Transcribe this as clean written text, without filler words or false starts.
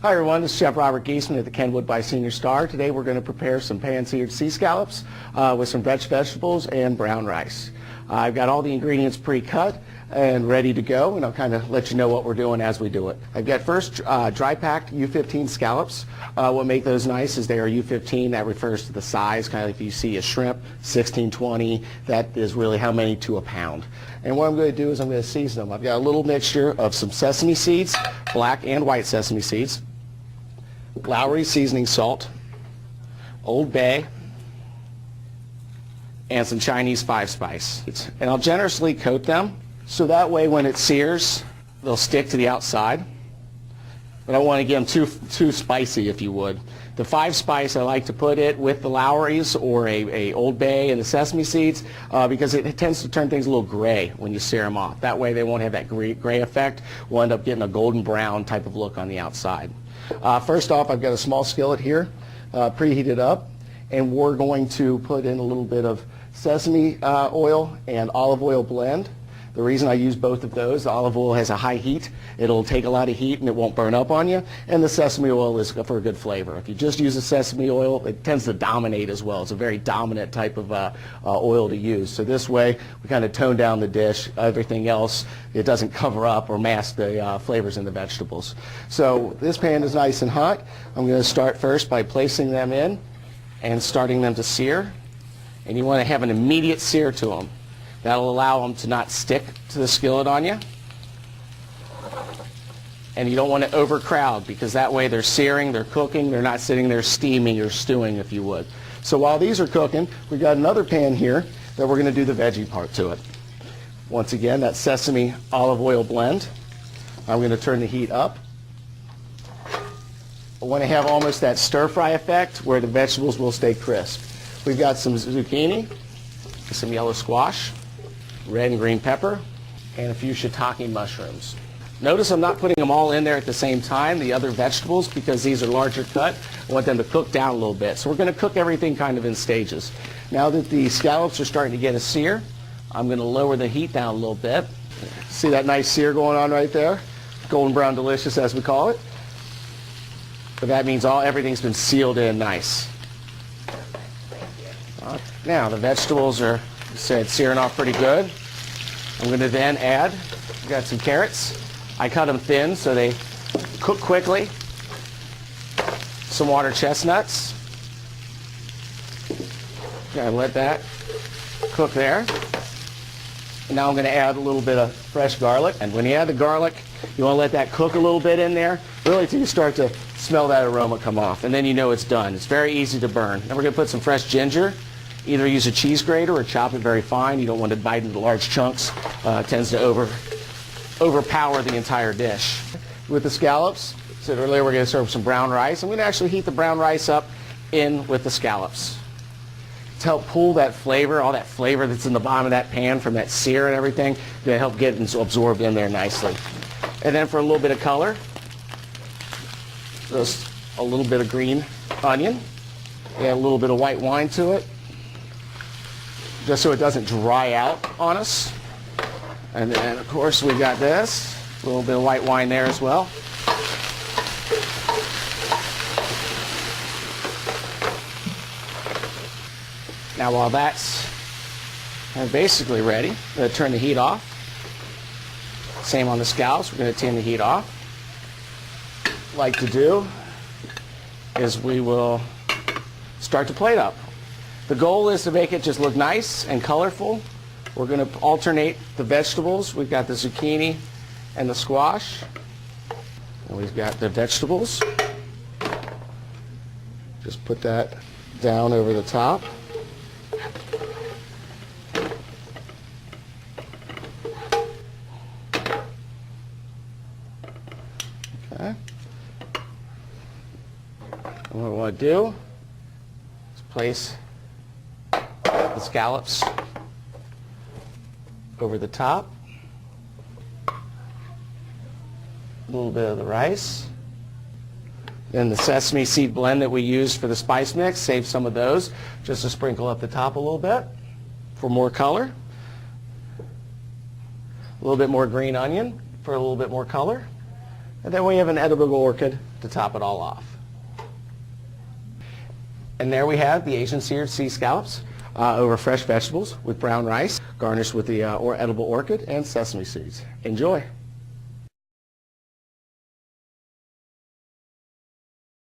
Hi everyone, this is Chef Robert Giesman at the Kenwood by Senior Star. Today we're going to prepare some pan-seared sea scallops with some vegetables and brown rice. I've got all the ingredients pre-cut and ready to go, and I'll kind of let you know what we're doing as we do it. I've got first dry packed U15 scallops. What make those nice is they are U15. That refers to the size, kind of like if you see a shrimp, 16, 20, that is really how many to a pound. And what I'm going to do is I'm going to season them. I've got a little mixture of some sesame seeds, black and white sesame seeds, Lowry seasoning salt, Old Bay, and some Chinese 5-spice. And I'll generously coat them so that way when it sears they'll stick to the outside. But I don't want to get them too spicy, if you would. The 5-spice, I like to put it with the Lowry's or a Old Bay and the sesame seeds because it tends to turn things a little gray when you sear them off. That way they won't have that gray effect. We'll end up getting a golden brown type of look on the outside. First off, I've got a small skillet here, preheated up, and we're going to put in a little bit of sesame oil and olive oil blend. The reason I use both of those, the olive oil has a high heat. It'll take a lot of heat and it won't burn up on you. And the sesame oil is for a good flavor. If you just use the sesame oil, it tends to dominate as well. It's a very dominant type of oil to use. So this way, we kind of tone down the dish. Everything else, it doesn't cover up or mask the flavors in the vegetables. So this pan is nice and hot. I'm going to start first by placing them in and starting them to sear. And you want to have an immediate sear to them. That'll allow them to not stick to the skillet on you. And you don't want to overcrowd because that way they're searing, they're cooking, they're not sitting there steaming or stewing, if you would. So while these are cooking, we've got another pan here that we're going to do the veggie part to it. Once again, that sesame olive oil blend. I'm going to turn the heat up. I want to have almost that stir-fry effect where the vegetables will stay crisp. We've got some zucchini, some yellow squash, red and green pepper, and a few shiitake mushrooms. Notice I'm not putting them all in there at the same time, the other vegetables, because these are larger cut. I want them to cook down a little bit. So we're going to cook everything kind of in stages. Now that the scallops are starting to get a sear, I'm going to lower the heat down a little bit. See that nice sear going on right there? Golden brown delicious, as we call it. But that means everything's been sealed in nice. Now the vegetables are searing off pretty good. I'm going to then add, we've got some carrots. I cut them thin so they cook quickly. Some water chestnuts. Gotta let that cook there. And now I'm going to add a little bit of fresh garlic. And when you add the garlic, you want to let that cook a little bit in there, really till you start to smell that aroma come off. And then you know it's done. It's very easy to burn. Then we're going to put some fresh ginger. Either use a cheese grater or chop it very fine. You don't want to bite into large chunks. It tends to overpower the entire dish. With the scallops, I said earlier we're going to serve some brown rice. I'm going to actually heat the brown rice up in with the scallops to help pull that flavor, all that flavor that's in the bottom of that pan from that sear and everything, to help get it absorbed in there nicely. And then for a little bit of color, just a little bit of green onion, add a little bit of white wine to it, just so it doesn't dry out on us. And then, of course, we got this, a little bit of white wine there as well. Now, while that's basically ready, I'm going to turn the heat off. Same on the scallops, we're going to turn the heat off. What I like to do is we will start to plate up. The goal is to make it just look nice and colorful. We're going to alternate the vegetables. We've got the zucchini and the squash. And we've got the vegetables. Just put that down over the top. Okay. And what we want to do is place the scallops over the top, a little bit of the rice, then the sesame seed blend that we used for the spice mix, save some of those just to sprinkle up the top a little bit for more color, a little bit more green onion for a little bit more color, And then we have an edible orchid to top it all off. And there we have the Asian seared sea scallops over fresh vegetables with brown rice, garnished with the edible orchid and sesame seeds. Enjoy.